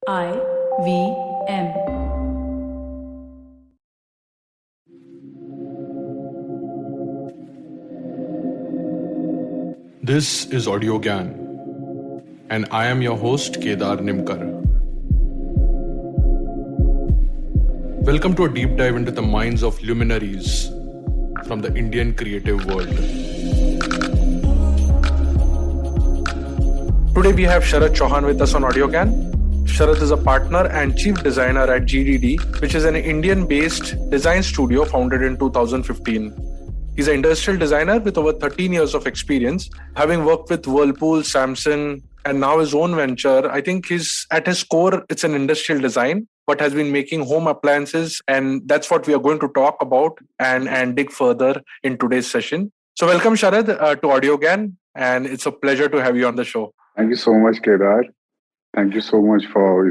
IVM. This is Audiogyan, and I am your host Kedar Nimkar. Welcome to a deep dive into the minds of luminaries from the Indian creative world. Today we have Sharad Chauhan with us on Audiogyan. Sharad is a partner and chief designer at GDD, which is an Indian-based design studio founded in 2015. He's an industrial designer with over 13 years of experience, having worked with Whirlpool, Samsung, and now his own venture. I think he's at his core, it's an industrial design, but has been making home appliances. And that's what we are going to talk about and dig further in today's session. So welcome, Sharad, to Audiogyan. And it's a pleasure to have you on the show. Thank you so much, Kedar. Thank you so much for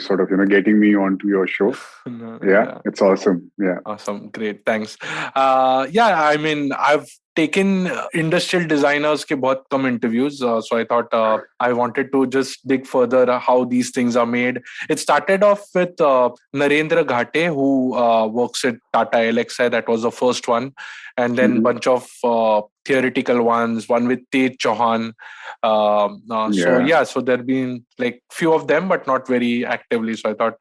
getting me onto your show. It's awesome. Yeah. Awesome. Great. Thanks. I've taken industrial designers ke bahut kam interviews. So I thought I wanted to just dig further how these things are made. It started off with Narendra Ghate, who works at Tata LXI. That was the first one. And then bunch of theoretical ones, one with Tej Chauhan. So there have been like few of them, but not very actively. So I thought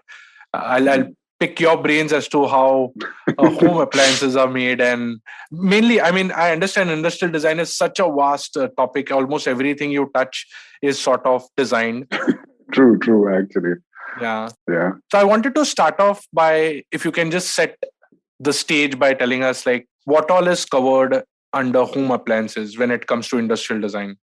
I'll pick your brains as to how home appliances are made. And mainly, I understand industrial design is such a vast topic. Almost everything you touch is sort of designed. True, actually. Yeah. So I wanted to start off by, if you can just set the stage by telling us like what all is covered under home appliances when it comes to industrial design.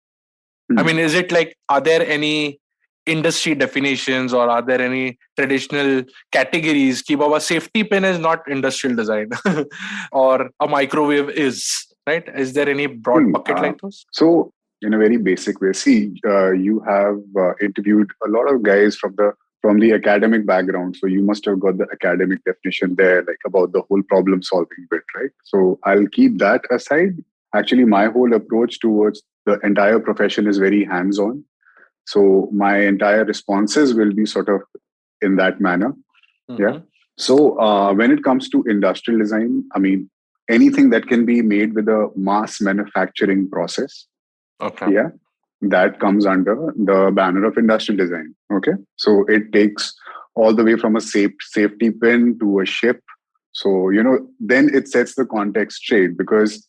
Is it like, are there any industry definitions or are there any traditional categories? Ki baba, safety pin is not industrial design or a microwave is, right? Is there any broad bucket like those? So in a very basic way, you have interviewed a lot of guys from the academic background. So you must have got the academic definition there, like about the whole problem solving bit, right? So I'll keep that aside. Actually, my whole approach towards the entire profession is very hands-on. So my entire responses will be sort of in that manner. Mm-hmm. Yeah. So when it comes to industrial design, anything that can be made with a mass manufacturing process. Okay. Yeah. That comes under the banner of industrial design. Okay. So it takes all the way from a safety pin to a ship. So, then it sets the context straight, because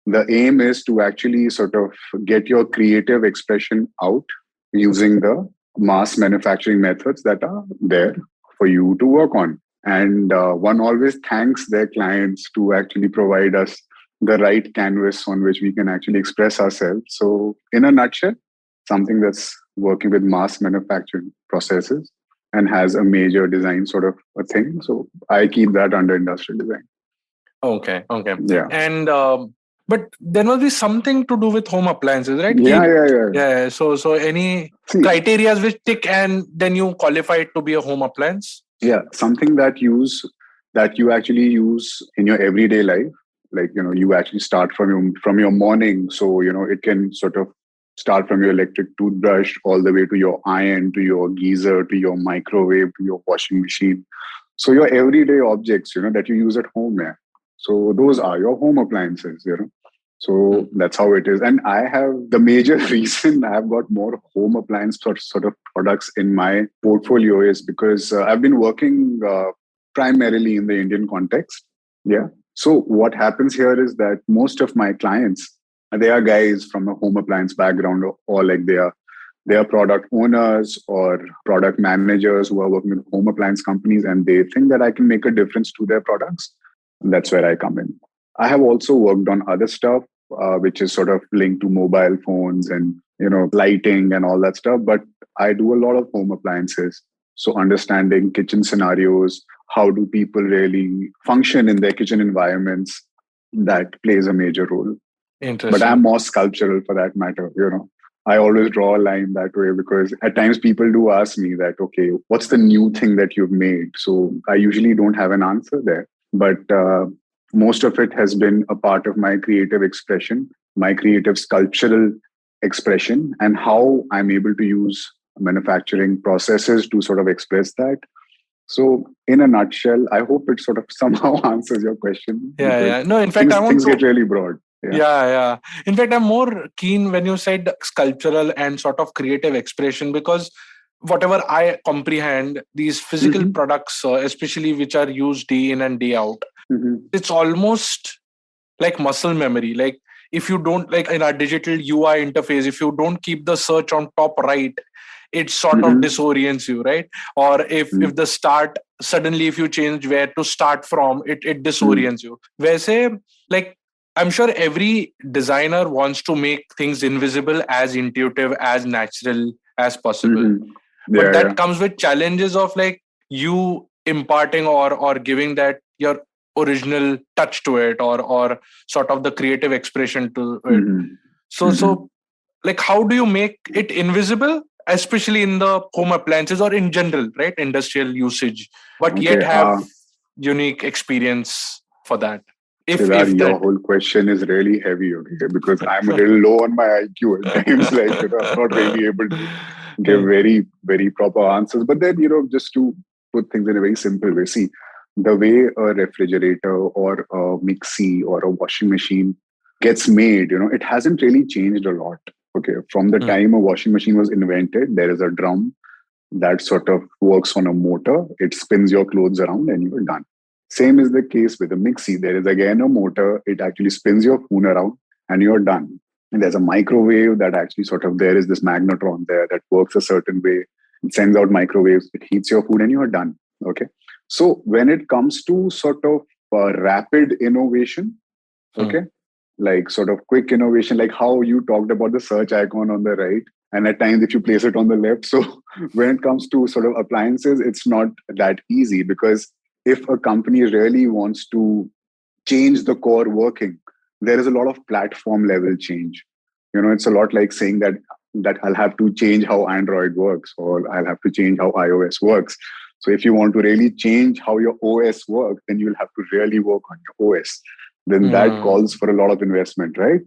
the aim is to actually sort of get your creative expression out using the mass manufacturing methods that are there for you to work on. And one always thanks their clients to actually provide us the right canvas on which we can actually express ourselves. So in a nutshell, something that's working with mass manufacturing processes and has a major design sort of a thing. So I keep that under industrial design. Okay. Yeah. And but there must be something to do with home appliances, right? Yeah. So any criteria which tick and then you qualify it to be a home appliance? Yeah, something that you actually use in your everyday life. Like, you actually start from your morning. So, it can sort of start from your electric toothbrush all the way to your iron, to your geyser, to your microwave, to your washing machine. So your everyday objects, that you use at home. Yeah. So those are your home appliances, So that's how it is. And I have the major reason I've got more home appliance sort of products in my portfolio is because I've been working primarily in the Indian context. Yeah. So what happens here is that most of my clients, they are guys from a home appliance background, or like they are product owners or product managers who are working with home appliance companies, and they think that I can make a difference to their products. And that's where I come in. I have also worked on other stuff, which is sort of linked to mobile phones and, lighting and all that stuff. But I do a lot of home appliances. So understanding kitchen scenarios, how do people really function in their kitchen environments, that plays a major role. Interesting. But I'm more sculptural for that matter, I always draw a line that way, because at times people do ask me that, okay, what's the new thing that you've made? So I usually don't have an answer there. But most of it has been a part of my creative expression, my creative sculptural expression, and how I'm able to use manufacturing processes to sort of express that. So, in a nutshell, I hope it sort of somehow answers your question, Yeah, because yeah. No, in fact, I want things get to. really broad. Yeah. Yeah, yeah. In fact, I'm more keen when you said sculptural and sort of creative expression, because whatever I comprehend, these physical Hmm. products, especially which are used day in and day out, Hmm. it's almost like muscle memory. Like, if you don't, like in our digital UI interface, if you don't keep the search on top right, it sort of Hmm. disorients you, right? Or if the start, suddenly if you change where to start from, it disorients you. Where like, I'm sure every designer wants to make things invisible, as intuitive, as natural as possible, Hmm. but Yeah, yeah. that comes with challenges of like you imparting or giving that your original touch to it, or sort of the creative expression to it. Hmm. So like, how do you make it invisible, especially in the home appliances or in general, right, industrial usage, but yet Okay. have unique experience for that, Kedar, if your that. whole question is really heavy, okay? Because I'm a little low on my IQ at times. Like, I'm not really able to give very, very proper answers. But then, just to put things in a very simple way, see, the way a refrigerator or a mixie or a washing machine gets made, it hasn't really changed a lot. Okay. From the Hmm. time a washing machine was invented, there is a drum that sort of works on a motor. It spins your clothes around and you're done. Same is the case with a mixie. There is again a motor. It actually spins your spoon around and you're done. And there's a microwave that actually sort of, there is this magnetron there that works a certain way. It sends out microwaves. It heats your food and you're done. Okay. So when it comes to sort of rapid innovation, Hmm. okay, like sort of quick innovation, like how you talked about the search icon on the right, and at times if you place it on the left. So when it comes to sort of appliances, it's not that easy, because if a company really wants to change the core working, there is a lot of platform level change. It's a lot like saying that I'll have to change how Android works, or I'll have to change how iOS works. So if you want to really change how your OS works, then you'll have to really work on your OS. Then that Hmm. calls for a lot of investment, right?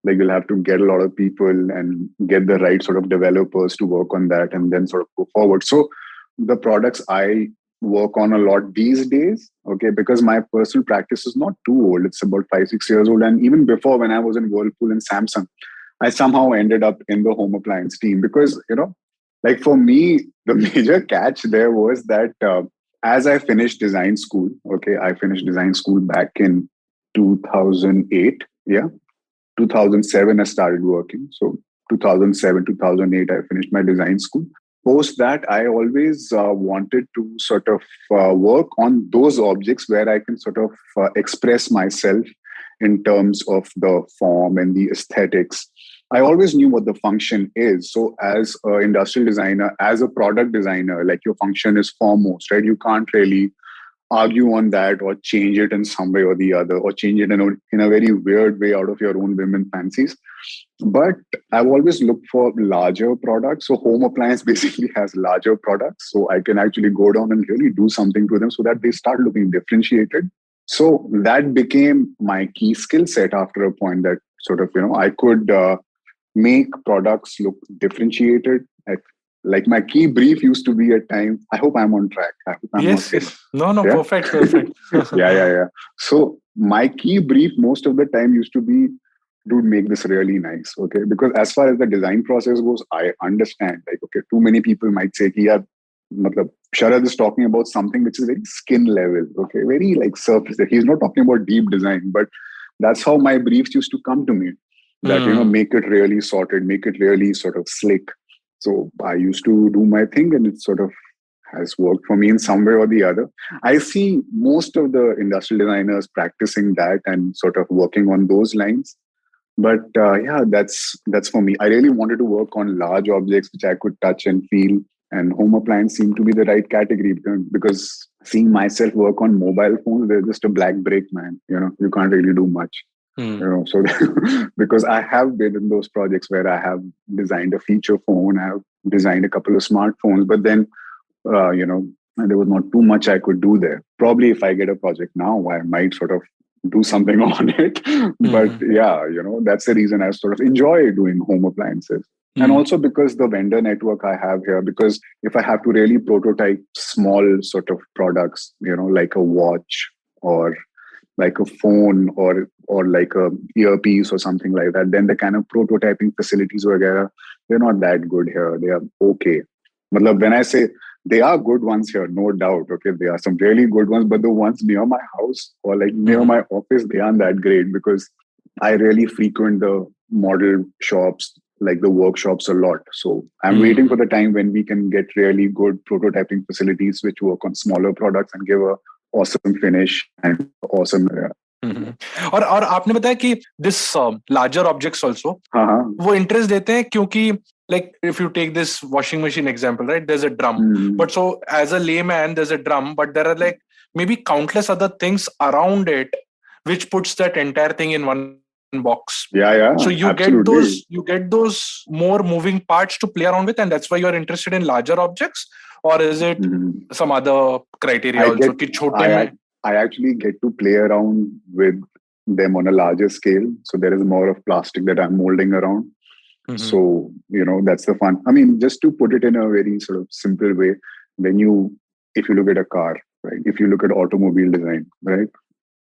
Like, you'll have to get a lot of people and get the right sort of developers to work on that and then sort of go forward. So the products I work on a lot these days, okay, because my personal practice is not too old. It's about 5 6 years old. And even before, when I was in Whirlpool and Samsung, I somehow ended up in the home appliance team, because like, for me, the major catch there was that as I finished design school, okay, I finished design school back in 2008. Yeah, 2007 I started working. So 2007, 2008, I finished my design school. Post that, I always wanted to sort of work on those objects where I can sort of express myself in terms of the form and the aesthetics. I always knew what the function is. So as an industrial designer, as a product designer, like, your function is foremost, right? You can't really argue on that or change it in some way or the other, or change it in a very weird way out of your own whim and fancies. But I've always looked for larger products. So home appliance basically has larger products. So I can actually go down and really do something to them so that they start looking differentiated. So that became my key skill set after a point, that sort of, I could make products look differentiated. Like, my key brief used to be at times, I hope I'm on track. I hope I'm not Yes, getting. yes. No, no, Yeah. perfect, perfect. Yeah, yeah, yeah. So my key brief most of the time used to be, dude, make this really nice. Okay. Because as far as the design process goes, I understand. Like, okay, too many people might say, yeah, matlab, Sharad is talking about something which is very skin level. Okay. Very like surface. He's not talking about deep design, but that's how my briefs used to come to me. That, Hmm. make it really sorted, make it really sort of slick. So I used to do my thing, and it sort of has worked for me in some way or the other. I see most of the industrial designers practicing that and sort of working on those lines. But yeah, that's for me. I really wanted to work on large objects which I could touch and feel, and home appliance seemed to be the right category, because seeing myself work on mobile phones, they're just a black break, man. You can't really do much. Hmm. So because I have been in those projects where I have designed a feature phone, I have designed a couple of smartphones, but then there was not too much I could do there. Probably if I get a project now, I might sort of do something on it. But Hmm. yeah, that's the reason I sort of enjoy doing home appliances. And also because the vendor network I have here, because if I have to really prototype small sort of products, like a watch or like a phone or like a earpiece or something like that, then the kind of prototyping facilities वगैरह, they're not that good here. They are okay. Matlab, when I say they are good ones here, no doubt. Okay, there are some really good ones, but the ones near my house or like near my office, they aren't that great because I really frequent the model shops, like the workshops a lot. So I'm waiting for the time when we can get really good prototyping facilities which work on smaller products and give a awesome finish and awesome. और आपने बताया कि this larger objects also वो interest देते हैं क्योंकि like if you take this washing machine example, right, there's a drum, but so as a layman there's a drum, but there are like maybe countless other things around it which puts that entire thing in one box. So you absolutely. get those more moving parts to play around with, and that's why you're interested in larger objects, or is it some other criteria also कि छोटे में I actually get to play around with them on a larger scale. So there is more of plastic that I'm molding around. So, that's the fun. I mean, just to put it in a very sort of simple way, if you look at a car, right? If you look at automobile design, right?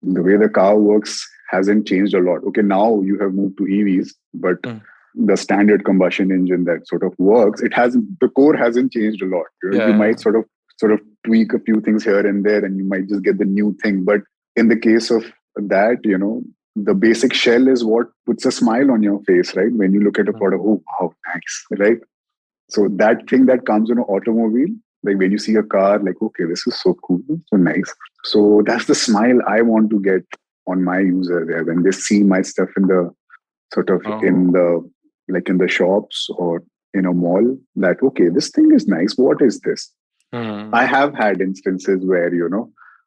The way the car works hasn't changed a lot. Okay, now you have moved to EVs, but the standard combustion engine that sort of works, the core hasn't changed a lot. You might sort of tweak a few things here and there, and you might just get the new thing. But in the case of that, the basic shell is what puts a smile on your face, right? When you look at a product, oh, wow, nice, right? So that thing that comes in an automobile, like when you see a car, like, okay, this is so cool, so nice. So that's the smile I want to get on my user there when they see my stuff in the sort of in the shops or in a mall, that, okay, this thing is nice. What is this? I have had instances where,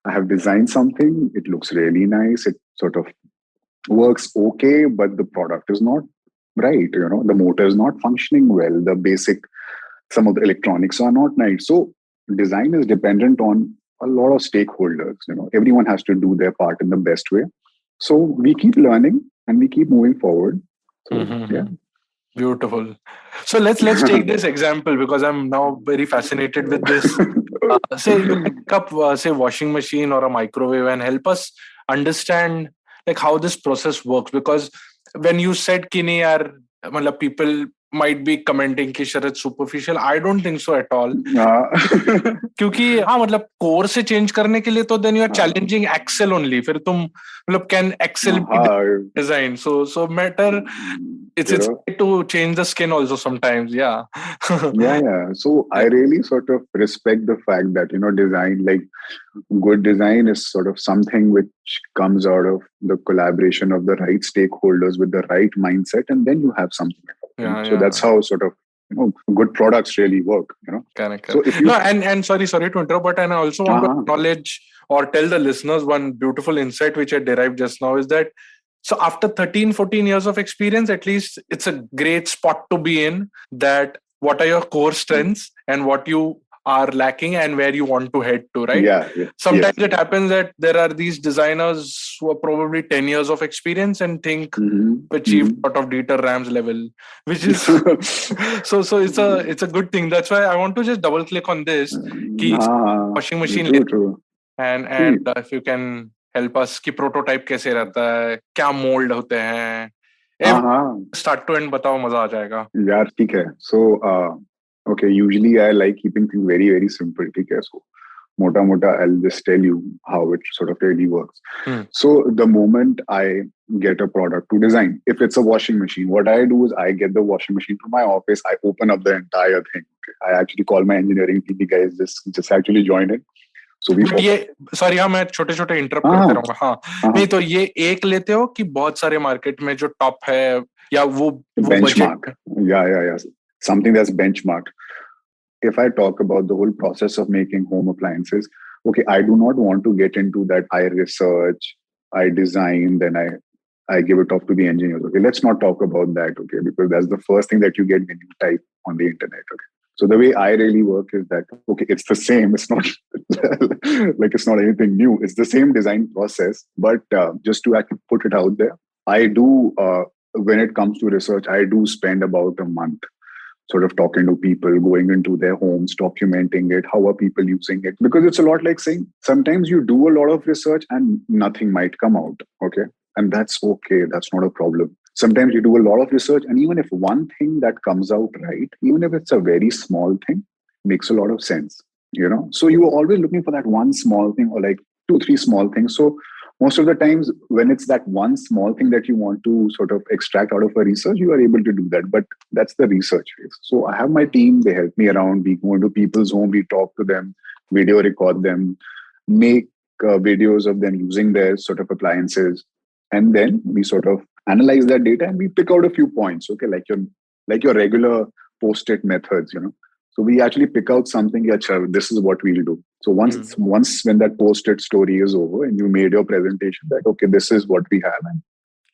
I have designed something, it looks really nice, it sort of works okay, but the product is not right. The motor is not functioning well. Some of the electronics are not nice. So design is dependent on a lot of stakeholders. Everyone has to do their part in the best way. So we keep learning and we keep moving forward. So, yeah. Beautiful. So let's take this example because I'm now very fascinated with this. Say you pick up, say, washing machine or a microwave and help us understand like how this process works. Because when you said कि नहीं यार, मतलब people might be commenting कि शरद superficial. I don't think so at all. क्योंकि हाँ मतलब core से change करने के लिए तो then you are challenging Excel only. फिर तुम मतलब can Excel be design? So matter. It's to change the skin also sometimes. Yeah. So I really sort of respect the fact that, design, like good design is sort of something which comes out of the collaboration of the right stakeholders with the right mindset, and then you have something. So that's how sort of, good products really work, Correct. So if you... No, and sorry to interrupt, but and I also want to acknowledge or tell the listeners one beautiful insight which I derived just now is that so after 13-14 years of experience, at least it's a great spot to be in, that what are your core strengths and what you are lacking and where you want to head to, right? Sometimes it happens that there are these designers who are probably 10 years of experience and think achieve out of Dieter Ram's level, which is so it's a good thing. That's why I want to just double click on this washing machine true. and if you can help us कि prototype कैसे रहता है, क्या mould होते हैं, start to and बताओ, मजा आ जाएगा यार. ठीक है. So okay, usually I like keeping things very very simple. ठीक है. So mota I'll just tell you how it sort of really works. So the moment I get a product to design, if it's a washing machine, what I do is I get the washing machine to my office, I open up the entire thing. I actually call my engineering team, guys, just actually join in. So ये sorry, हाँ मैं छोटे interrupt करते रहूंगा. हाँ नहीं तो ये एक लेते हो कि बहुत सारे मार्केट में जो टॉप है या वो benchmark. Yeah. Something that's benchmarked. If I talk about the whole process of making home appliances, okay, I do not want to get into that. I research, I design, then I give it off to the engineers. Okay, let's not talk about that. Okay, because that's the first thing that you get when you type on the internet. Okay. So the way I really work is that, okay, it's the same. It's not like it's not anything new. It's the same design process, but just to actually put it out there, I do, when it comes to research, I do spend about a month sort of talking to people, going into their homes, documenting it. How are people using it? Because it's a lot like saying sometimes you do a lot of research and nothing might come out. Okay. And that's okay. That's not a problem. Sometimes you do a lot of research, and even if one thing that comes out right, even if it's a very small thing, makes a lot of sense. So you are always looking for that one small thing, or like two, three small things. So most of the times when it's that one small thing that you want to sort of extract out of a research, you are able to do that. But that's the research phase. So I have my team, they help me around. We go into people's home, we talk to them, video record them, make videos of them using their sort of appliances. And then we sort of analyze that data and we pick out a few points, okay, like your regular post-it methods. So we actually pick out something, yeah, sure, this is what we'll do. So once when that post-it story is over and you made your presentation, that okay, this is what we have. And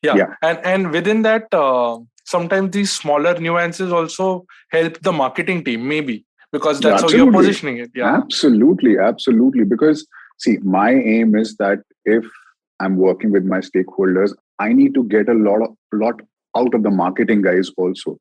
yeah. And within that, sometimes these smaller nuances also help the marketing team, maybe, because that's how you're positioning it. Yeah. Absolutely. Because see, my aim is that if I'm working with my stakeholders, I need to get a lot out of the marketing guys also.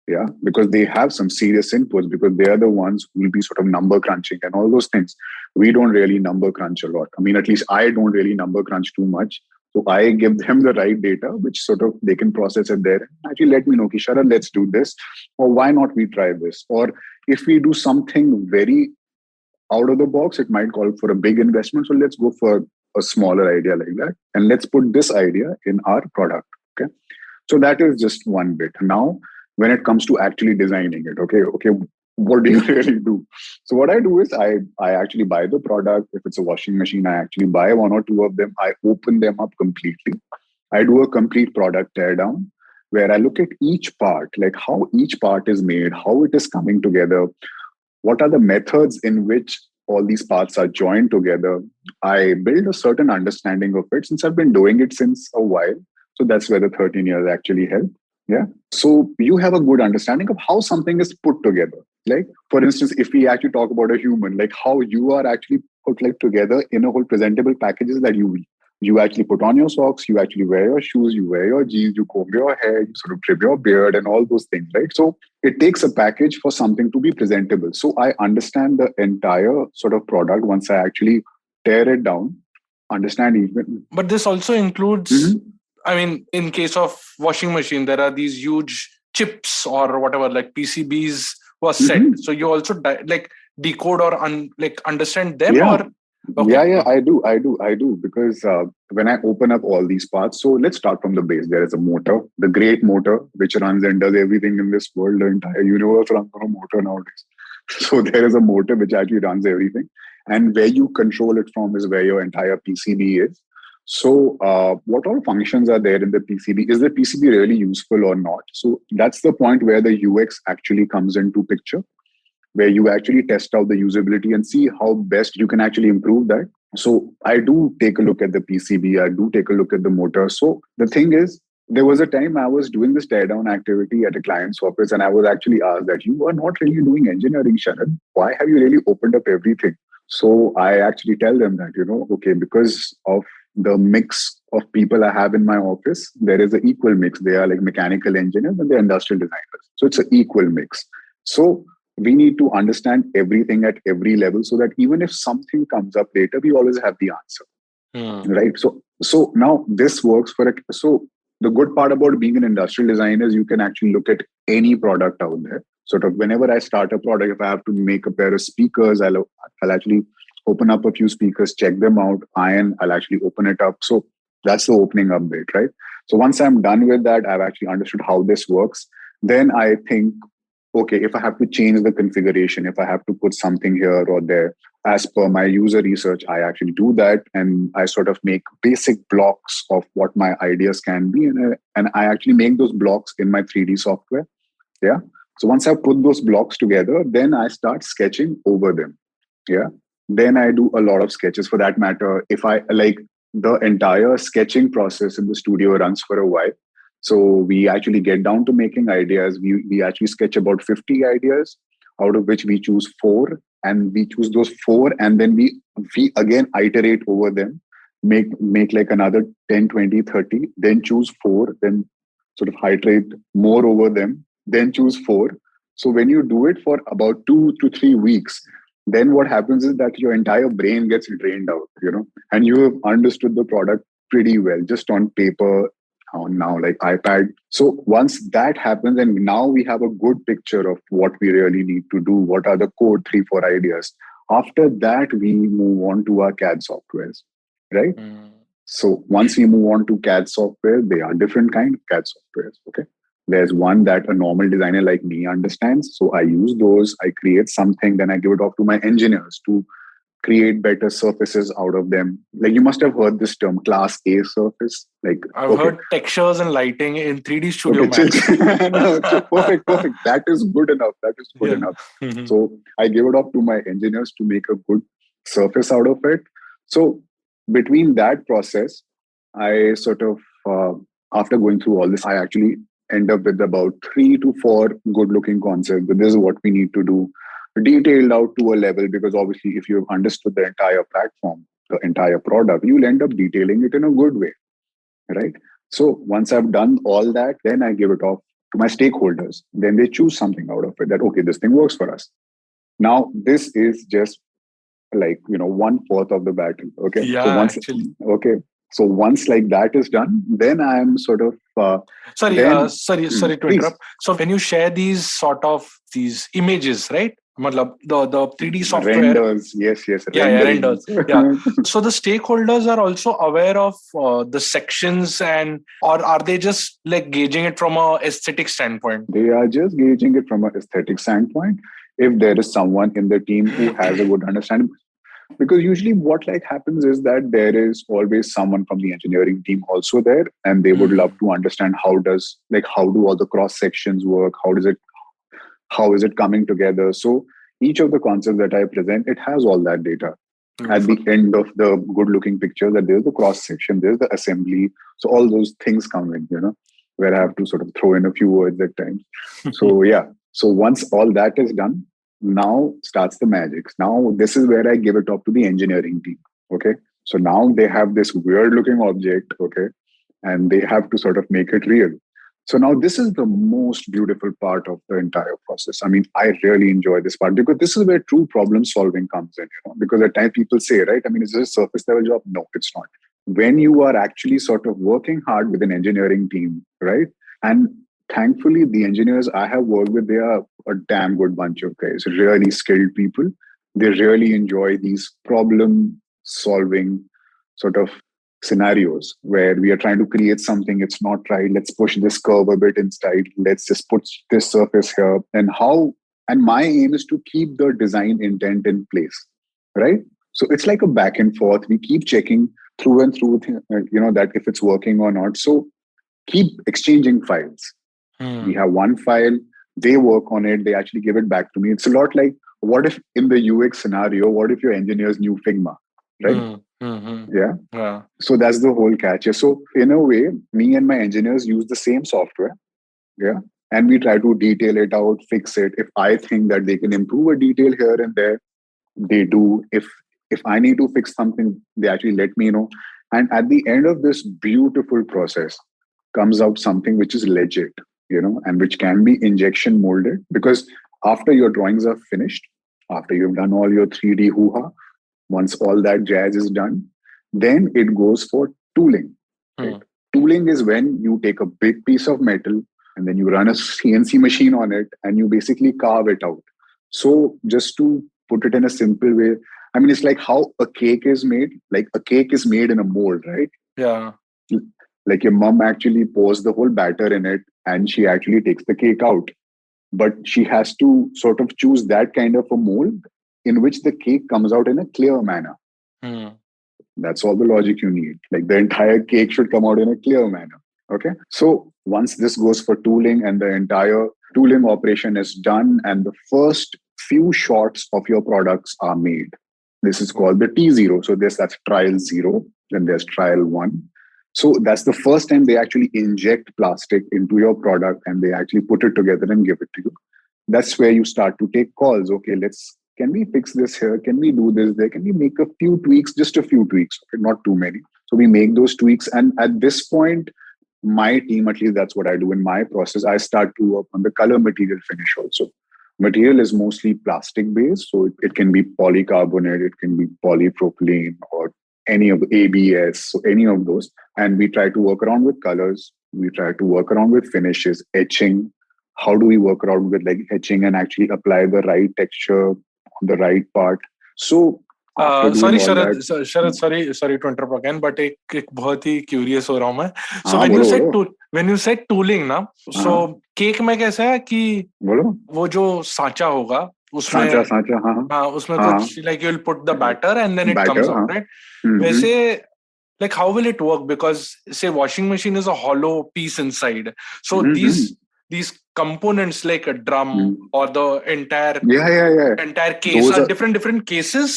Yeah, because they have some serious inputs, because they are the ones who will be sort of number crunching and all those things. We don't really number crunch a lot. I mean, at least I don't really number crunch too much. So I give them the right data, which sort of they can process it there. Actually, let me know, Sharad, let's do this. Or why not we try this? Or if we do something very out of the box, it might call for a big investment. So let's go for a smaller idea like that. And let's put this idea in our product. Okay. So that is just one bit. Now, when it comes to actually designing it, okay, what do you really do? So what I do is I actually buy the product. If it's a washing machine, I actually buy one or two of them. I open them up completely. I do a complete product teardown where I look at each part, like how each part is made, how it is coming together, what are the methods in which all these parts are joined together. I build a certain understanding of it since I've been doing it since a while. So that's where the 13 years actually help. Yeah. So you have a good understanding of how something is put together. Like, for instance, if we actually talk about a human, like how you are actually put like together in a whole presentable packages that you actually put on your socks, you actually wear your shoes, you wear your jeans, you comb your hair, you sort of trim your beard and all those things, right? So it takes a package for something to be presentable. So I understand the entire sort of product once I actually tear it down, understand even. But this also includes, I mean, in case of washing machine, there are these huge chips or whatever, like PCBs was set. So you also decode or understand them, or okay. Yeah, I do because when I open up all these parts, so let's start from the base. There is a motor, the great motor, which runs and does everything in this world. The entire universe runs on a motor nowadays. So there is a motor which actually runs everything, and where you control it from is where your entire PCB is. So what all functions are there in the PCB? Is the PCB really useful or not? So that's the point where the UX actually comes into picture, where you actually test out the usability and see how best you can actually improve that. So I do take a look at the PCB. I do take a look at the motor. So the thing is, there was a time I was doing this teardown activity at a client's office, and I was actually asked that you are not really doing engineering, Sharad. Why have you really opened up everything? So I actually tell them that, okay, because of the mix of people I have in my office, there is an equal mix. They are like mechanical engineers and they're industrial designers. So it's an equal mix. So we need to understand everything at every level so that even if something comes up later, we always have the answer. Right? So now this works for it. So the good part about being an industrial designer is you can actually look at any product out there. Sort of whenever I start a product, if I have to make a pair of speakers, I'll actually open up a few speakers, check them out, I'll actually open it up. So that's the opening up bit, right? So once I'm done with that, I've actually understood how this works. Then I think, okay, if I have to change the configuration, if I have to put something here or there, as per my user research, I actually do that. And I sort of make basic blocks of what my ideas can be. And I actually make those blocks in my 3D software. Yeah. So once I put those blocks together, then I start sketching over them. Yeah. Then I do a lot of sketches. For that matter, if I like the entire sketching process in the studio runs for a while. So we actually get down to making ideas. We actually sketch about 50 ideas, out of which we choose 4. And we choose those 4. And then we again iterate over them, make like another 10, 20, 30, then choose 4, then sort of iterate more over them, then choose 4. So when you do it for about 2 to 3 weeks, then what happens is that your entire brain gets drained out, and you have understood the product pretty well, just on paper, on now like iPad. So once that happens, and now we have a good picture of what we really need to do, what are the core 3, 4 ideas. After that, we move on to our CAD softwares, right? Mm. So once we move on to CAD software, they are different kind of CAD softwares. Okay. There's one that a normal designer like me understands. So I use those, I create something, then I give it off to my engineers to create better surfaces out of them. Like, you must have heard this term, class A surface. Like, I've okay, heard textures and lighting in 3D Studio okay, chill. Max. No, chill. Perfect, perfect. That is good enough. That is good Yeah. enough. Mhm. So I give it off to my engineers to make a good surface out of it. So between that process, I sort of, after going through all this, I actually end up with about 3 to 4 good looking concepts. This is what we need to do, detailed out to a level, because obviously, if you've understood the entire platform, the entire product, you'll end up detailing it in a good way, right? So once I've done all that, then I give it off to my stakeholders. Then they choose something out of it that, okay, this thing works for us. Now, this is just like, 1/4 of the battle. Okay. So Yeah, once, actually. okay. So once like that is done, then I'm sort of, Sorry, then, sorry to please. interrupt. So when you share these images, right? Matlab, the 3D software. Renders, yes, Yeah, renders. renderings. Yeah. So the stakeholders are also aware of the sections, or are they just like gauging it from a aesthetic standpoint? They are just gauging it from an aesthetic standpoint. If there is someone in the team who has a good understanding, because usually what like happens is that there is always someone from the engineering team also there, and they would love Mm. to understand how do all the cross sections work, how is it coming together. So each of the concepts that I present, it has all that data at Beautiful. the end of the good looking picture, that there's the cross section, there's the assembly. So all those things come in, where I have to sort of throw in a few words at times. So yeah. So once all that is done, now starts the magic. Now this is where I give it up to the engineering team. Okay. So now they have this weird looking object. Okay. And they have to sort of make it real. So now this is the most beautiful part of the entire process. I mean, I really enjoy this part, because this is where true problem solving comes in, because at times people say, right, I mean, is this a surface level job? No, it's not. When you are actually sort of working hard with an engineering team, right? And thankfully, the engineers I have worked with, they are a damn good bunch of guys, really skilled people. They really enjoy these problem solving sort of scenarios where we are trying to create something, it's not right, let's push this curve a bit inside, let's just put this surface here, and my aim is to keep the design intent in place, right? So it's like a back and forth, we keep checking through and through, that if it's working or not. So keep exchanging files. We have one file, they work on it, they actually give it back to me. It's a lot like, what if in the UX scenario, what if your engineers knew Figma, right? Yeah. Yeah. So that's the whole catch. So in a way, me and my engineers use the same software. Yeah. And we try to detail it out, fix it. If I think that they can improve a detail here and there, they do. If I need to fix something, they actually let me know. And at the end of this beautiful process comes out something which is legit, and which can be injection molded. Because after your drawings are finished, after you've done all your 3D hoo-ha, once all that jazz is done, then it goes for tooling. Right? Tooling is when you take a big piece of metal and then you run a CNC machine on it and you basically carve it out. So just to put it in a simple way, I mean, it's like how a cake is made. Like a cake is made in a mold, right? Yeah. Like your mom actually pours the whole batter in it and she actually takes the cake out. But she has to sort of choose that kind of a mold in which the cake comes out in a clear manner. That's all the logic you need. Like the entire cake should come out in a clear manner. Okay. So once this goes for tooling and the entire tooling operation is done and the first few shots of your products are made, this is called the T0. So that's trial 0. Then there's trial 1. So that's the first time they actually inject plastic into your product and they actually put it together and give it to you. That's where you start to take calls. Okay, can we fix this here? Can we do this there? Can we make a few tweaks, just a few tweaks, okay, not too many. So we make those tweaks. And at this point, my team, at least that's what I do in my process, I start to work on the color material finish also. material is mostly plastic based. So it can be polycarbonate, it can be polypropylene, or any of the ABS, so any of those. And we try to work around with colors. We try to work around with finishes, etching. How do we work around with like etching and actually apply the right texture on the right part? So after doing sorry all Sharad that, Sharad sorry sorry to interrupt again but एक बहुत ही curious हो रहा हूँ मैं सो हाँ बोलो बोलो, when you said tooling ना सो हाँ केक में कैसा है कि बोलो, वो जो सांचा होगा उसमें सांचा सांचा, हाँ हाँ उसमें हाँ कुछ like you will put the batter and then it comes batter, हाँ आउट राइट वैसे like how will it work because say washing machine is a hollow piece inside so these components like a drum or the yeah. entire case Those are are, different cases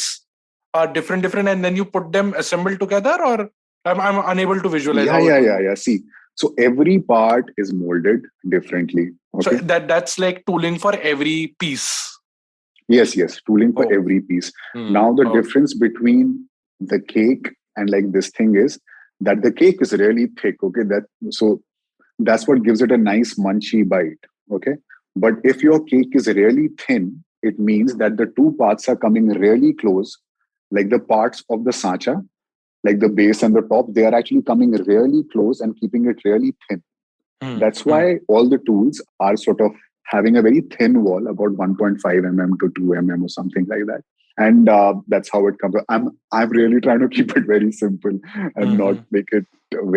are different and then you put them assembled together or I'm unable to visualize how it works. yeah. See, so every part is molded differently. So Okay. that's like tooling for every piece. Yes. Tooling for Oh. every piece. Now the difference between the cake and like this thing is that the cake is really thick. Okay. So that's what gives it a nice munchy bite. Okay. But if your cake is really thin, it means that the two parts are coming really close, like the parts of the sancha, like the base and the top, they are actually coming really close and keeping it really thin. That's why all the tools are sort of having a very thin wall, about 1.5 mm to 2 mm or something like that. And that's how it comes. I'm really trying to keep it very simple and not make it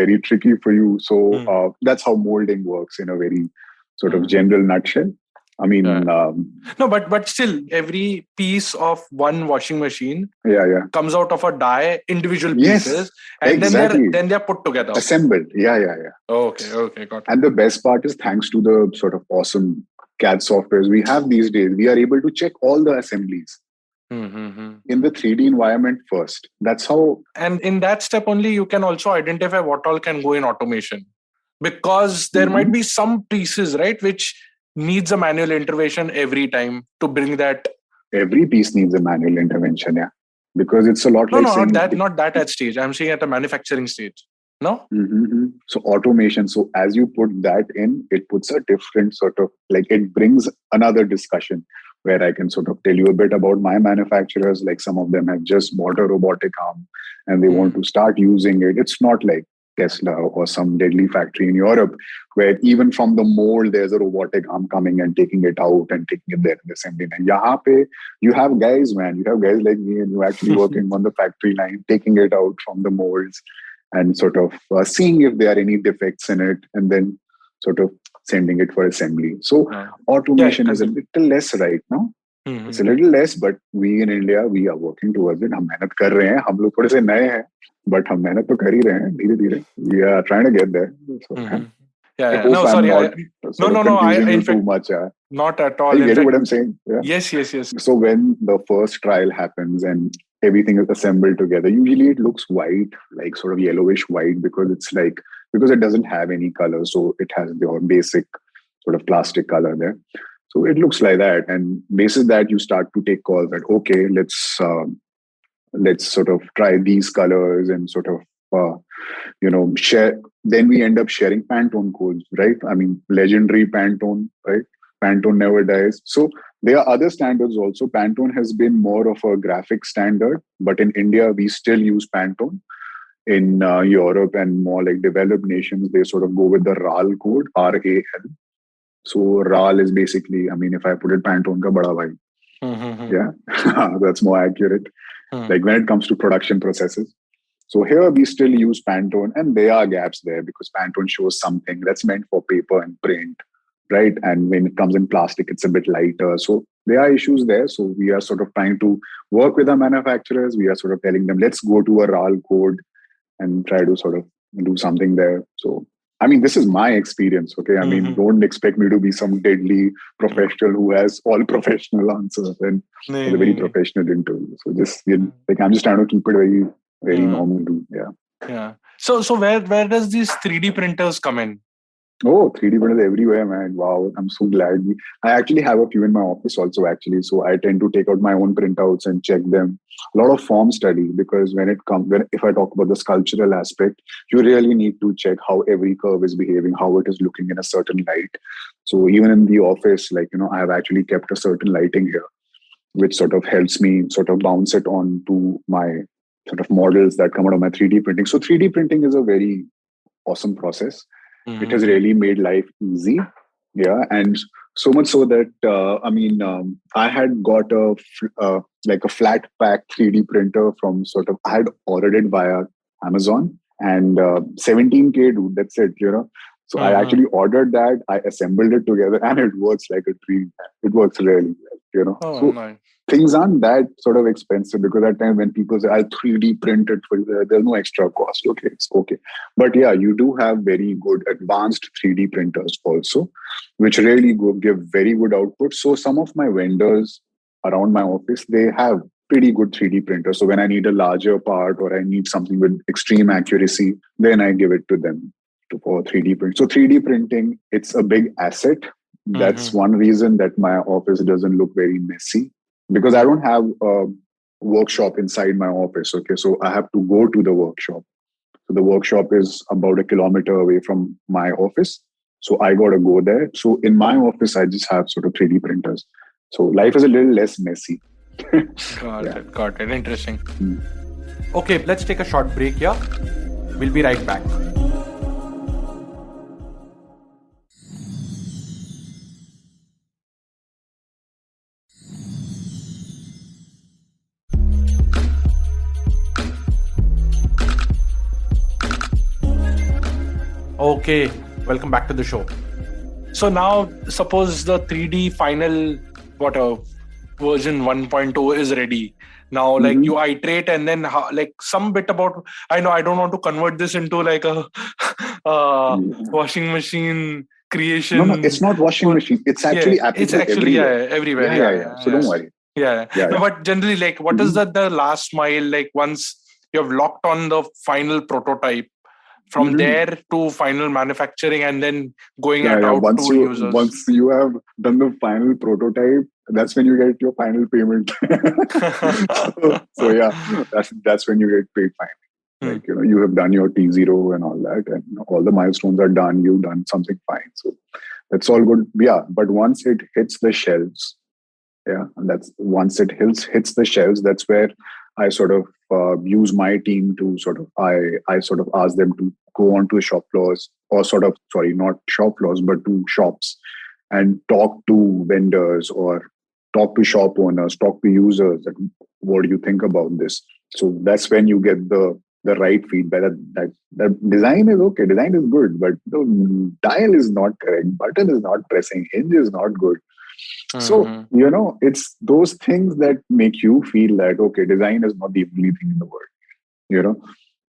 very tricky for you. So that's how molding works in a very sort of general nutshell. I mean, no, but still, every piece of one washing machine comes out of a die, individual yes, pieces, and exactly. then they're put together, assembled. Yeah. Okay, got it. And the best part is, thanks to the sort of awesome CAD softwares we have these days, we are able to check all the assemblies in the 3D environment first. That's how. And in that step only, you can also identify what all can go in automation, because there might be some pieces, right, which needs a manual intervention every time to bring that. Every piece needs a manual intervention, yeah, because it's a lot. No, like no, saying, not that at stage. I'm saying at the manufacturing stage. No. So automation. So as you put that in, it puts a different sort of, like, it brings another discussion where I can sort of tell you a bit about my manufacturers. Like, some of them have just bought a robotic arm and they want to start using it. It's not like Tesla or some deadly factory in Europe where even from the mold there's a robotic arm coming and taking it out and taking it there in the assembly line. Yahan pe, you have guys, man. You have guys like me, and you actually working on the factory line, taking it out from the molds and sort of seeing if there are any defects in it, and then sort of sending it for assembly. So automation is a little less right now. It's a little less, but we in India, we are working towards it. हम मेहनत कर रहे हैं. हम लोग थोड़े से नए हैं, but हम मेहनत तो कर ही रहे हैं धीरे-धीरे. We are trying to get there. So, yeah. I hope No, I'm sorry. not confusing you too much. Not at all. You get what I'm saying? Yeah? Yes. So when the first trial happens and everything is assembled together, usually it looks white, like sort of yellowish white, because it doesn't have any color. So it has the basic sort of plastic color there. So it looks like that. And basis that, you start to take calls that, okay, let's sort of try these colors and sort of, share. Then we end up sharing Pantone codes, right? I mean, legendary Pantone, right? Pantone never dies. So there are other standards also. Pantone has been more of a graphic standard, but in India, we still use Pantone. In Europe and more like developed nations, they sort of go with the RAL code, RAL. So RAL is basically, I mean, if I put it, Pantone ka bada bhai. Yeah, that's more accurate. Like when it comes to production processes. So here we still use Pantone, and there are gaps there because Pantone shows something that's meant for paper and print, right? And when it comes in plastic, it's a bit lighter. So there are issues there. So we are sort of trying to work with our manufacturers. We are sort of telling them, let's go to a RAL code and try to sort of do something there. So, I mean, this is my experience, okay? I mean, don't expect me to be some deadly professional who has all professional answers and a very professional interview. So just, like, I'm just trying to keep it very, very normal. Yeah. So where does these 3D printers come in? Oh, 3D printers everywhere, man. Wow, I'm so glad. I actually have a few in my office also, actually. So I tend to take out my own printouts and check them. A lot of form study, because if I talk about the sculptural aspect, you really need to check how every curve is behaving, how it is looking in a certain light. So even in the office, I have actually kept a certain lighting here, which sort of helps me sort of bounce it on to my sort of models that come out of my 3D printing. So 3D printing is a very awesome process. It has Mm-hmm. really made life easy. Yeah, and so much so that I had got like a flat pack 3D printer from sort of, I had ordered it via Amazon, and 17K, dude. That's it. So I Mm-hmm. actually ordered that. I assembled it together, and it works like a dream. It works really well. Oh, So nice. things aren't that sort of expensive, because at times when people say, I'll 3D print it for you, there's no extra cost. Okay, it's okay. But yeah, you do have very good advanced 3D printers also, which really give very good output. So some of my vendors around my office, they have pretty good 3D printers. So when I need a larger part or I need something with extreme accuracy, then I give it to them for 3D print. So 3D printing, it's a big asset. That's Mm-hmm. one reason that my office doesn't look very messy, because I don't have a workshop inside my office. Okay, so I have to go to the workshop. So the workshop is about a kilometer away from my office. So I got to go there. So in my office, I just have sort of 3D printers. So life is a little less messy. Got Yeah. it. Got it. Interesting. Mm. Okay, let's take a short break here. We'll be right back. Okay, welcome back to the show. So now, suppose the 3D final, what version 1.0 is ready. Now, like Mm-hmm. you iterate, and then like some bit about. I know I don't want to convert this into like a washing machine No, no, creation. it's not washing Or, machine. It's yeah, actually it's applicable actually everywhere. everywhere. Yeah, yeah, Yeah, yeah. yeah, So yeah. don't worry. Yeah. Yeah, No, yeah. but generally, like, what is Mm-hmm. the last mile? Like, once you have locked on the final prototype, from Mm-hmm. there to final manufacturing, and then going Yeah, it yeah. out Once to you users. once you have done the final prototype, that's when you get your final payment. So yeah, that's when you get paid fine. Hmm. You have done your T0 and all that, and all the milestones are done. You've done something fine. So that's all good. Yeah, but once it hits the shelves, yeah, and that's once it hits the shelves, that's where I sort of use my team to sort of I sort of ask them to go on to shop floors, or sort of, sorry, not shop floors, but to shops, and talk to vendors, or talk to shop owners, talk to users, that what do you think about this. So that's when you get the right feedback, that design is okay, design is good, but the dial is not correct, button is not pressing, hinge is not good. So, Hmm. it's those things that make you feel that, okay, design is not the only thing in the world. You know,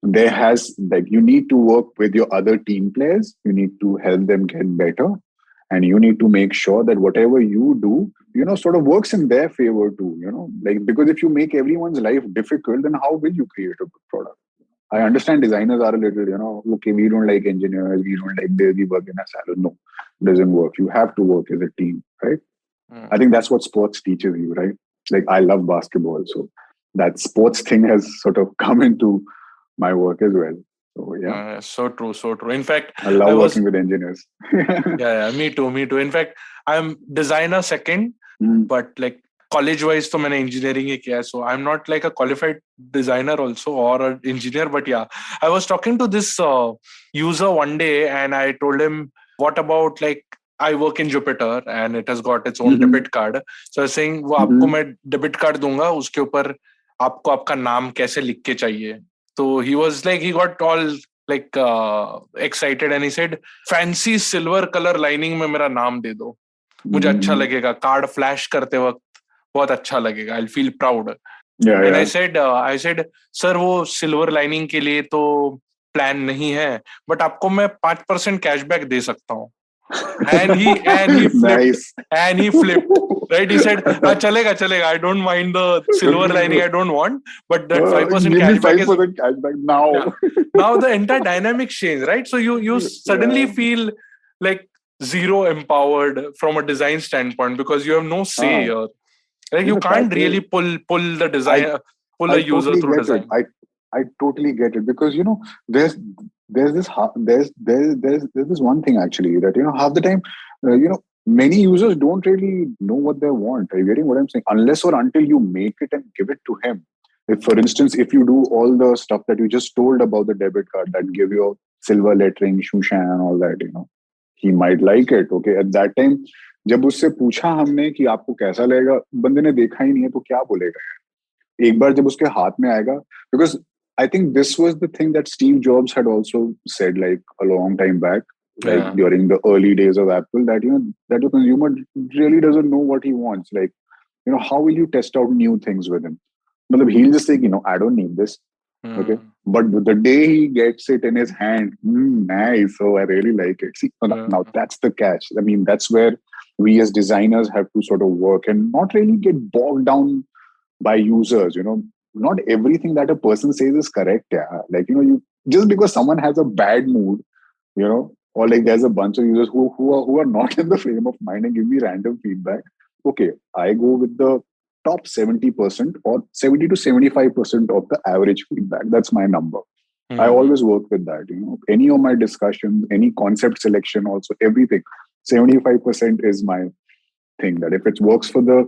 there has, like, you need to work with your other team players, you need to help them get better, and you need to make sure that whatever you do, sort of works in their favor too, like, because if you make everyone's life difficult, then how will you create a good product? I understand designers are a little, okay, we don't like engineers, we don't like this, we work in a silo. No, it doesn't work. You have to work as a team, right? I think that's what sports teaches you, right? Like, I love basketball, so that sports thing has sort of come into my work as well. So yeah, So true, so true. In fact, I love I was working with engineers. yeah, me too, me too. In fact, I'm designer second, Mm, but like college wise, तो मैंने engineering ही किया है. So I'm not like a qualified designer also or an engineer, but yeah, I was talking to this user one day, and I told him, what about like I work in Jupiter and it has got its own mhm, debit card. So I was saying, वो आपको mhm. मैं debit card दूंगा, उसके ऊपर आपको आपका नाम कैसे लिख के चाहिए. So he was like, he got all like excited, and he said, fancy silver colour lining में मेरा नाम दे दो, मुझे अच्छा Mm. लगेगा, कार्ड फ्लैश करते वक्त बहुत अच्छा लगेगा, I feel proud. Yeah, and yeah. I said sir, वो सिल्वर लाइनिंग के लिए तो प्लान नहीं है, बट आपको मैं 5% कैशबैक दे सकता हूँ. And he flipped Nice. and he flipped, right? He said, हाँ चलेगा चलेगा, I don't mind the silver lining, I don't want, but that 5% Give me cashback is, 5% cashback now. yeah. Now the entire dynamic change, right? So you suddenly Yeah. feel like zero empowered from a design standpoint because you have no say Ah, here. Like you that can't really way, pull the I design, pull a I user totally through get it. design. I totally get it because there's there's this there's this one thing actually that half the time many users don't really know what they want. Are you getting what I'm saying? Unless or until you make it and give it to him. If, for instance, if you do all the stuff that you just told about the debit card that give you silver lettering, shushan, and all that, he might like it. Okay, at that time, जब उससे पूछा हमने कि आपको कैसा लगेगा, बंदे ने देखा ही नहीं है तो क्या बोलेगा? एक बार जब उसके हाथ में आएगा, because I think this was the thing that Steve Jobs had also said like a long time back, like Yeah. during the early days of Apple, that that the consumer really doesn't know what he wants. Like, how will you test out new things with him? Matlab, he'll just say, I don't need this. Okay. Mm. But the day he gets it in his hand, nice. So I really like it. See, now that's the catch. I mean, that's where we as designers have to sort of work and not really get bogged down by users. Not everything that a person says is correct. Yeah. Like, you just because someone has a bad mood, or like there's a bunch of users who are not in the frame of mind and give me random feedback. Okay, I go with the top 70% or 70 to 75% of the average feedback. That's my number. I Mm. always work with that. Any of my discussions, any concept selection, also everything. 75% is my thing. That if it works for the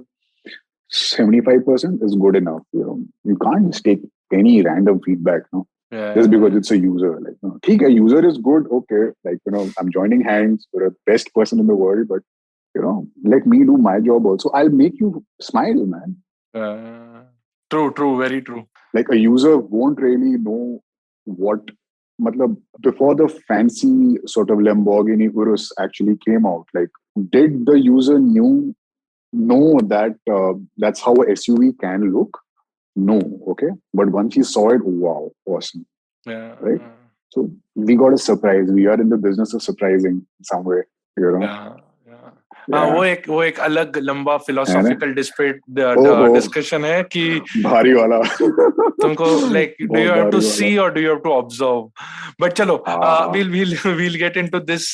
75% is good enough. You can't just take any random feedback, no? Just because Yeah. it's a user. Like, no, a user is good, okay. Like, I'm joining hands for a best person in the world, but let me do my job also. I'll make you smile, man. Uh, true, very true. Like a user won't really know what. Matlab, before the fancy sort of Lamborghini Urus actually came out, like, did the user know that that's how a SUV can look? No, okay. But once he saw it, wow, awesome, Yeah. right? So we got a surprise. We are in the business of surprising some way, Yeah. Yeah. हाँ Yeah. वो एक अलग लंबा है ना? philosophical ओहो, discussion है कि भारी वाला. तुमको like do you बहुत have to भारी वाला. see or do you have to observe? But chalo, हाँ. we'll get into this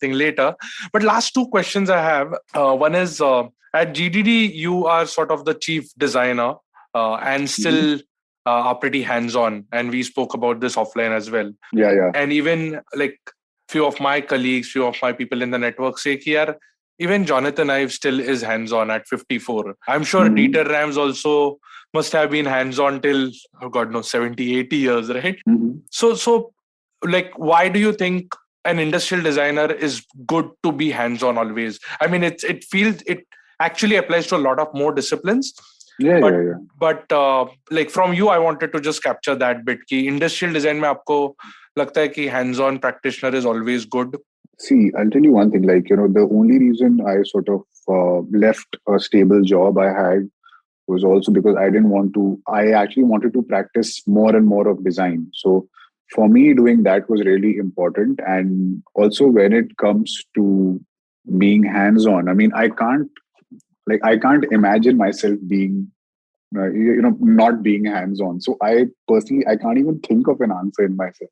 thing later. But last two questions I have. One is at GDD you are sort of the chief designer and still Mhm. are pretty hands-on, and we spoke about this offline as well. Yeah. And even like few of my colleagues, few of my people in the network say कि यार even Jonathan Ive still is hands-on at 54. I'm sure Mhm. Dieter Rams also must have been hands-on till, oh God knows, 70, 80 years, right? Mhm. So like, why do you think an industrial designer is good to be hands-on always? I mean, it feels it actually applies to a lot of more disciplines. Yeah. But like from you, I wanted to just capture that bit कि industrial design में आपको लगता है कि hands-on practitioner is always good. See, I'll tell you one thing. Like, the only reason I sort of left a stable job I had was also because I didn't want to, I actually wanted to practice more and more of design. So for me, doing that was really important. And also when it comes to being hands-on, I mean, I can't imagine myself being, not being hands-on. So I personally, I can't even think of an answer in myself,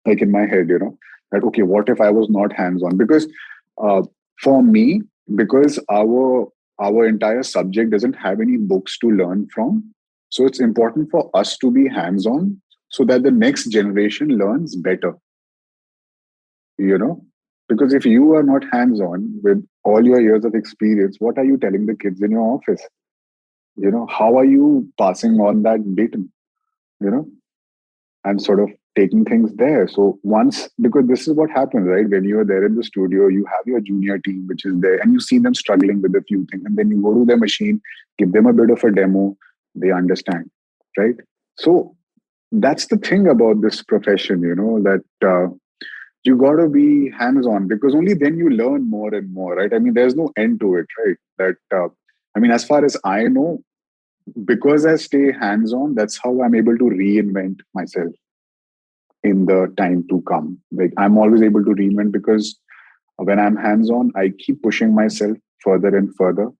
like in my head, that, okay, what if I was not hands-on? Because uh, for me, because our entire subject doesn't have any books to learn from, so it's important for us to be hands-on so that the next generation learns better, you know because if you are not hands-on with all your years of experience, what are you telling the kids in your office? How are you passing on that baton, you know and sort of taking things there. So once, because this is what happens, right? When you're there in the studio, you have your junior team, which is there, and you see them struggling with a few things. And then you go to their machine, give them a bit of a demo, they understand, right? So that's the thing about this profession, that you got to be hands on because only then you learn more and more, right? I mean, there's no end to it, right? I mean, as far as I know, because I stay hands on, that's how I'm able to reinvent myself in the time to come. Like I'm always able to reinvent because when I'm hands on, I keep pushing myself further and further.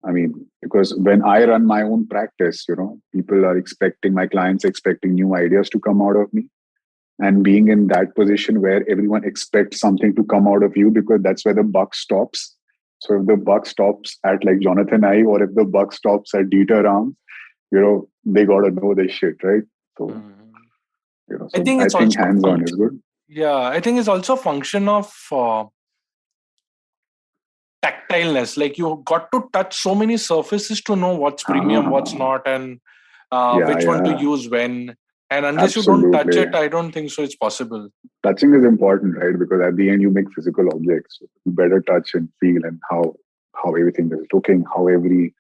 I mean, because when I run my own practice, people are expecting, my clients expecting new ideas to come out of me. and being in that position where everyone expects something to come out of you, because that's where the buck stops. So if the buck stops at like Jonathan Ive, or if the buck stops at Dieter Rams, they got to know their shit, right? So, Mhm. I so think I it's think also a hands-on is function. good. Yeah, I think it's also a function of tactileness. Like you got to touch so many surfaces to know what's premium, what's Ah, not, and yeah, which one to yeah, use when. And unless you don't touch absolutely. it, I don't think so it's possible. Touching is important, right? Because at the end, you make physical objects. You better touch and feel, and how everything is looking, how every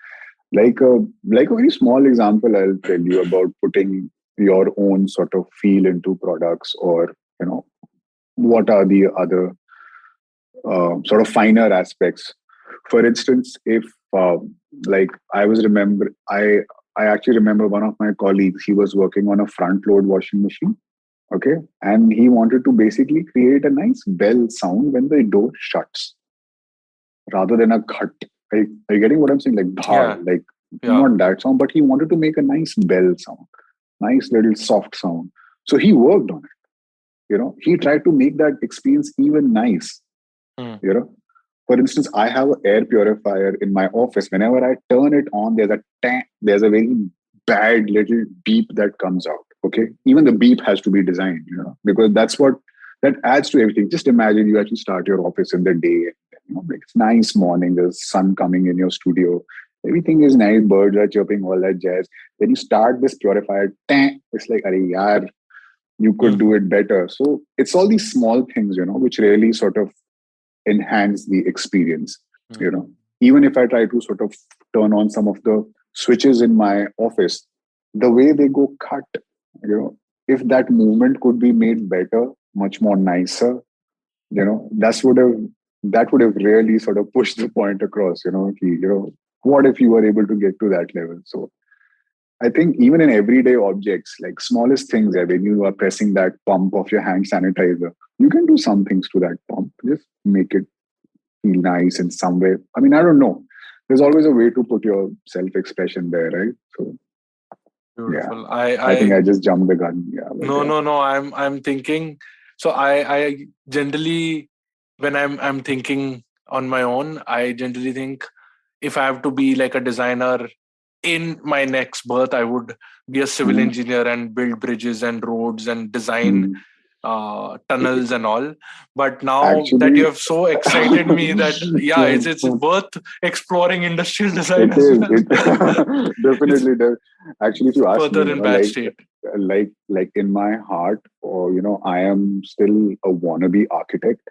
like a very small example I'll tell you about putting your own sort of feel into products, or what are the other sort of finer aspects. For instance, if like I was remember I actually remember one of my colleagues, he was working on a front load washing machine. Okay, and he wanted to basically create a nice bell sound when the door shuts, rather than a cut. Are you getting what I'm saying? Like dhar, Yeah, like yeah. not that sound, but he wanted to make a nice bell sound, nice little soft sound. So he worked on it. He tried to make that experience even nice. Hmm. You know, for instance, I have an air purifier in my office. Whenever I turn it on, there's a very bad little beep that comes out. Okay, even the beep has to be designed, because that adds to everything. Just imagine you actually start your office in the day. Like it's nice morning. There's sun coming in your studio. Everything is nice. Birds are chirping, all that jazz. Then you start this purifier. It's like, "Arey yaar, you could do Hmm. it better." So it's all these small things, which really sort of enhance the experience. you Hmm. know Even if I try to sort of turn on some of the switches in my office, the way they go cut, if that movement could be made better, much more nicer, that would have really sort of pushed the point across. What if you were able to get to that level? So I think even in everyday objects, like smallest things, when you are pressing that pump of your hand sanitizer, you can do some things to that pump. Just make it feel nice in some way. I mean, I don't know. There's always a way to put your self-expression there, right? So yeah, Beautiful. I think I I just jumped the gun. Yeah, but No, yeah. no, no. I'm thinking. So I generally, when I'm thinking on my own, I generally think if I have to be like a designer in my next birth, I would be a civil Mm, engineer and build bridges and roads and design mm. tunnels and all. But now that you Actually, have so excited me that yeah, it's worth exploring industrial design it as is. well. It It's definitely does. Actually, if you ask me, further in bad state. like in my heart, or I am still a wannabe architect,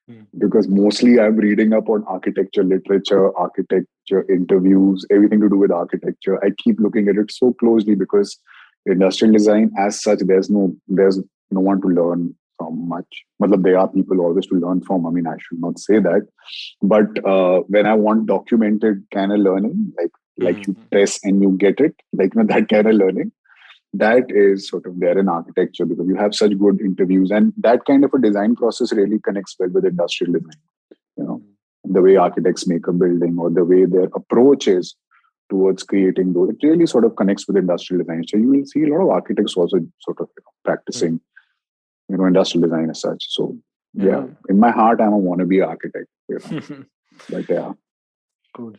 Hmm. because mostly I'm reading up on architecture literature, architecture interviews, everything to do with architecture. I keep looking at it so closely, because industrial design as such, there's no one to learn from much. Matlab, there are people always to learn from. I mean, I should not say that. But when I want documented kind of learning, like you Hmm. press and you get it, like that kind of learning, that is sort of there in architecture, because you have such good interviews, and that kind of a design process really connects well with industrial design. you know the way architects make a building, or the way their approach is towards creating those, it really sort of connects with industrial design. So you will see a lot of architects also sort of Hmm. practicing industrial design as such. So yeah, Yeah. in my heart, I'm a wannabe architect. But yeah. Cool.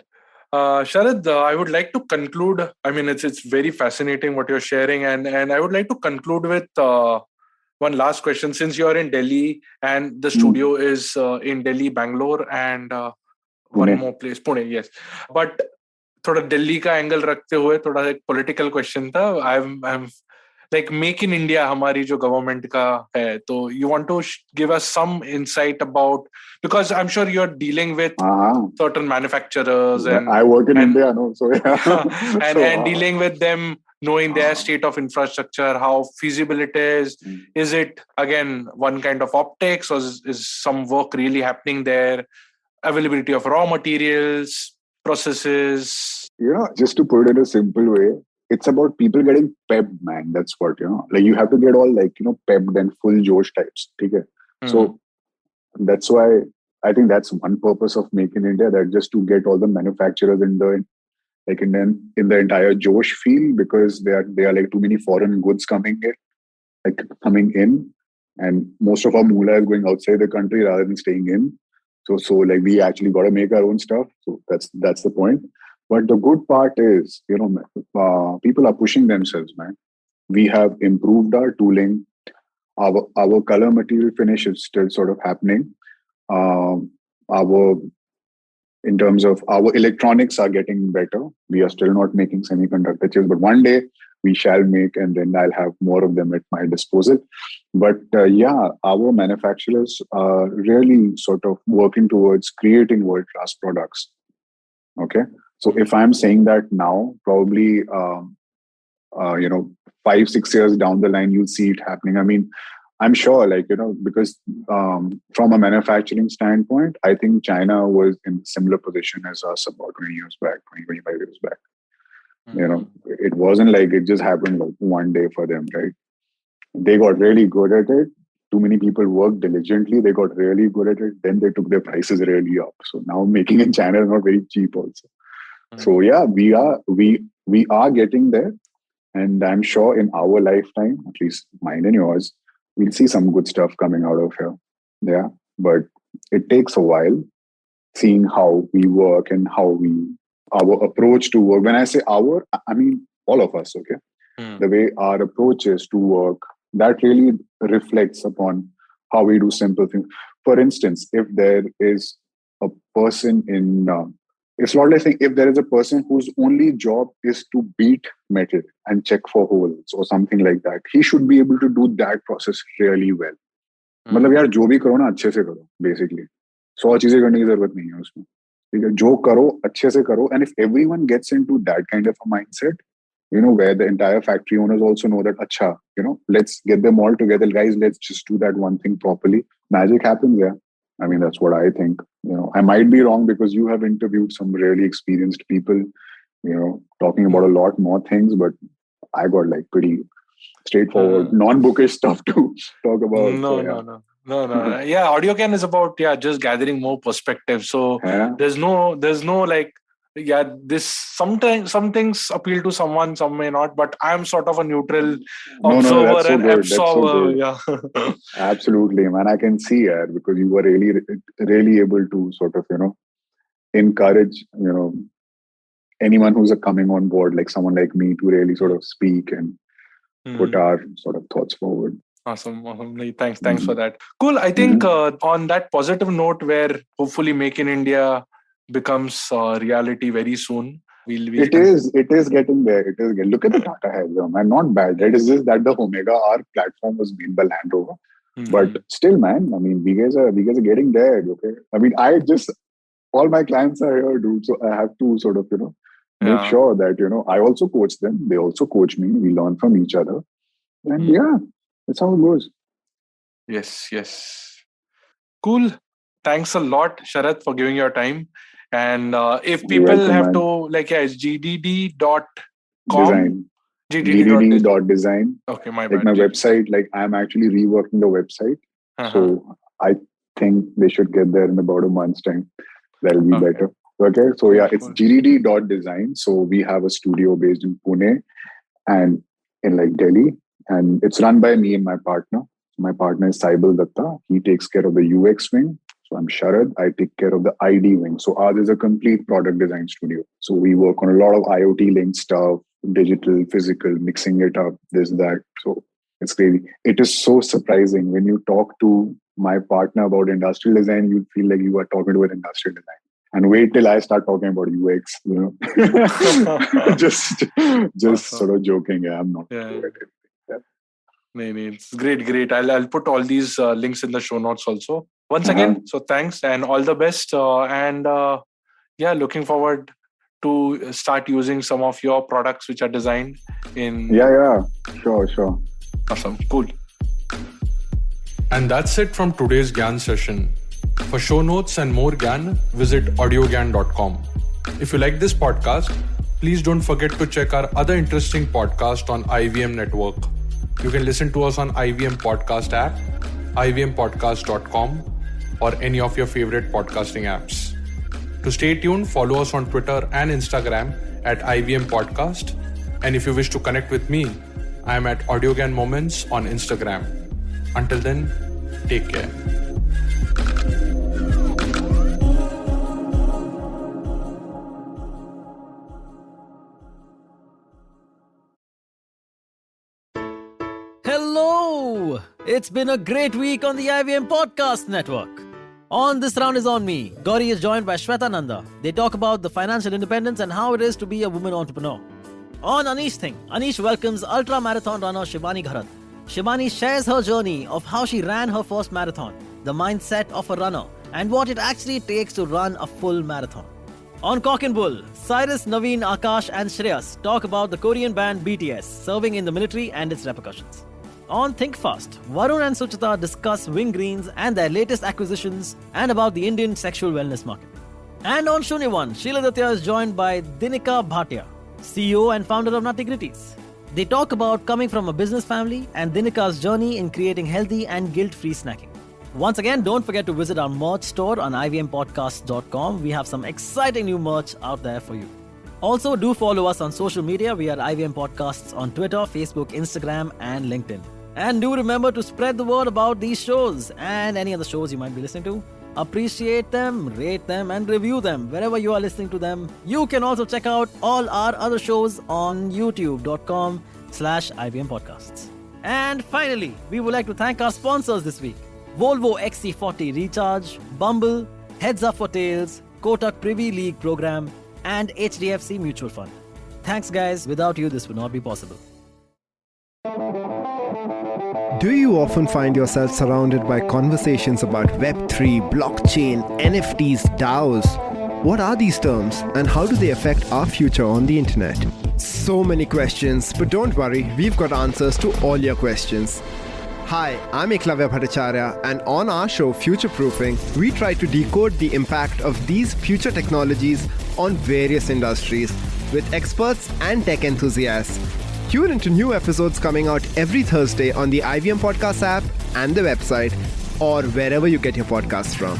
Sharad, I would like to conclude. I mean, it's very fascinating what you're sharing, and I would like to conclude with one last question. Since you're in Delhi and the Hmm. studio is in Delhi, Bangalore, and one Pune. more place, Pune, yes. But थोड़ा दिल्ली का angle रखते हुए थोड़ा एक political question था. I am like make in India हमारी जो government का है, तो you want to give us some insight about, because I'm sure you're dealing with Uh-huh. certain manufacturers I work in and India, no? So yeah. So and dealing with them, knowing their state of infrastructure, how feasible it is it again one kind of optics, or is some work really happening there, availability of raw materials, processes. just to put it in a simple way, it's about people getting pepped, man. That's what, like you have to get all like, pepped and full Josh types. Okay. Hmm. So that's why I think that's one purpose of Make in India, that just to get all the manufacturers in the like in the entire Josh field, because they are like too many foreign goods coming in, like coming in. and most of our moolah is going outside the country rather than staying in. So like we actually got to make our own stuff. So that's the point. But the good part is, people are pushing themselves, man. We have improved our tooling. Our color material finish is still sort of happening. Our In terms of our electronics are getting better. We are still not making semiconductor chips, but one day we shall make, and then I'll have more of them at my disposal. But our manufacturers are really sort of working towards creating world-class products. Okay. So if I'm saying that now, probably, 5-6 years down the line, you'll see it happening. I mean, I'm sure, because from a manufacturing standpoint, I think China was in a similar position as us about 20 years back, 25 years back. It wasn't like it just happened like one day for them, right? They got really good at it. Too many people worked diligently. They got really good at it. Then they took their prices really up. So now making in China is not very cheap also. So yeah, we are getting there. And I'm sure in our lifetime, at least mine and yours, we'll see some good stuff coming out of here. Yeah. But it takes a while seeing how we work and our approach to work. When I say our, I mean all of us, okay? The way our approach is to work, that really reflects upon how we do simple things. For instance, if there is a person it's not like saying if there is a person whose only job is to beat metal and check for holes or something like that, he should be able to do that process really well. मतलब यार जो भी करो ना अच्छे से करो, basically 100 चीजें करने की जरूरत नहीं है उसमें, ठीक है? जो करो अच्छे से करो. And if everyone gets into that kind of a mindset, where the entire factory owners also know that acha, let's get them all together, guys, let's just do that one thing properly, magic happens. Yeah, I mean, that's what I think. I might be wrong because you have interviewed some really experienced people, talking about a lot more things, but I got like pretty straightforward, non-bookish stuff to talk about. No. Yeah, Audiogyan is about just gathering more perspective. So there's no like this sometimes some things appeal to someone, some may not, but I'm sort of a neutral observer and absorber. Yeah. Absolutely, man. I can see it because you were really, really able to sort of, encourage, anyone who's coming on board, like someone like me, to really sort of speak and put our sort of thoughts forward. Awesome. Thanks for that. Cool. I think on that positive note, where hopefully Make in India becomes reality very soon. It is getting there. Look at the data heads, man. Not bad. It is just that the Omega R platform was made by Land Rover. But still, man, I mean, we guys are getting there. Okay. I mean, all my clients are here, dude. So I have to sort of, make sure that, I also coach them. They also coach me. We learn from each other. And that's how it goes. Yes. Cool. Thanks a lot, Sharad, for giving your time. And if people have to, it's gdd.com. Design. gdd.design. Okay, my bad. Like my website, I'm actually reworking the website. So I think they should get there in about a month's time. That'll be better. Okay. So it's gdd.design. So we have a studio based in Pune and in Delhi. And it's run by me and my partner. My partner is Saibal Datta. He takes care of the UX wing. So I'm Sharad. I take care of the ID wing. So ours is a complete product design studio. So we work on a lot of IoT linked stuff, digital, physical, mixing it up, this, that. So it's crazy. It is so surprising when you talk to my partner about industrial design, you feel like you are talking about industrial design. And wait till I start talking about UX, just awesome. Sort of joking. I'm not good at it. It's great. I'll put all these links in the show notes also. Once again, so thanks and all the best. Looking forward to start using some of your products which are designed in. Sure. Awesome, cool. And that's it from today's Gyan session. For show notes and more Gyan, visit audiogyan.com. If you like this podcast, please don't forget to check our other interesting podcast on IVM Network. You can listen to us on IVM Podcast app, ivmpodcast.com, or any of your favorite podcasting apps. To stay tuned, follow us on Twitter and Instagram at IVM Podcast. And if you wish to connect with me, I am at Audiogyan Moments on Instagram. Until then, take care. Hello! It's been a great week on the IVM Podcast Network. On This Round is on me, Gauri is joined by Shweta Nanda. They talk about the financial independence and how it is to be a woman entrepreneur. On Anish Thing, Anish welcomes ultra-marathon runner Shivani Gharat. Shivani shares her journey of how she ran her first marathon, the mindset of a runner, and what it actually takes to run a full marathon. On Cock and Bull, Cyrus, Naveen, Akash and Shreyas talk about the Korean band BTS serving in the military and its repercussions. On Think Fast, Varun and Suchita discuss Wing Greens and their latest acquisitions and about the Indian sexual wellness market. And on Shunyavan, Sheila Datya is joined by Dinika Bhatia, CEO and founder of Nuttigrities. They talk about coming from a business family and Dinika's journey in creating healthy and guilt-free snacking. Once again, don't forget to visit our merch store on ivmpodcasts.com. We have some exciting new merch out there for you. Also, do follow us on social media. We are IVM Podcasts on Twitter, Facebook, Instagram, and LinkedIn. And do remember to spread the word about these shows and any other shows you might be listening to. Appreciate them, rate them, and review them wherever you are listening to them. You can also check out all our other shows on youtube.com/IVM Podcasts. And finally, we would like to thank our sponsors this week. Volvo XC40 Recharge, Bumble, Heads Up for Tails, Kotak Privy League Program, and HDFC Mutual Fund. Thanks guys, without you this would not be possible. Do you often find yourself surrounded by conversations about Web3, blockchain, NFTs, DAOs? What are these terms and how do they affect our future on the internet? So many questions, but don't worry, we've got answers to all your questions. Hi, I'm Eklavya Bhattacharya, and on our show Future Proofing, we try to decode the impact of these future technologies on various industries with experts and tech enthusiasts. Tune into new episodes coming out every Thursday on the IVM Podcast app and the website, or wherever you get your podcasts from.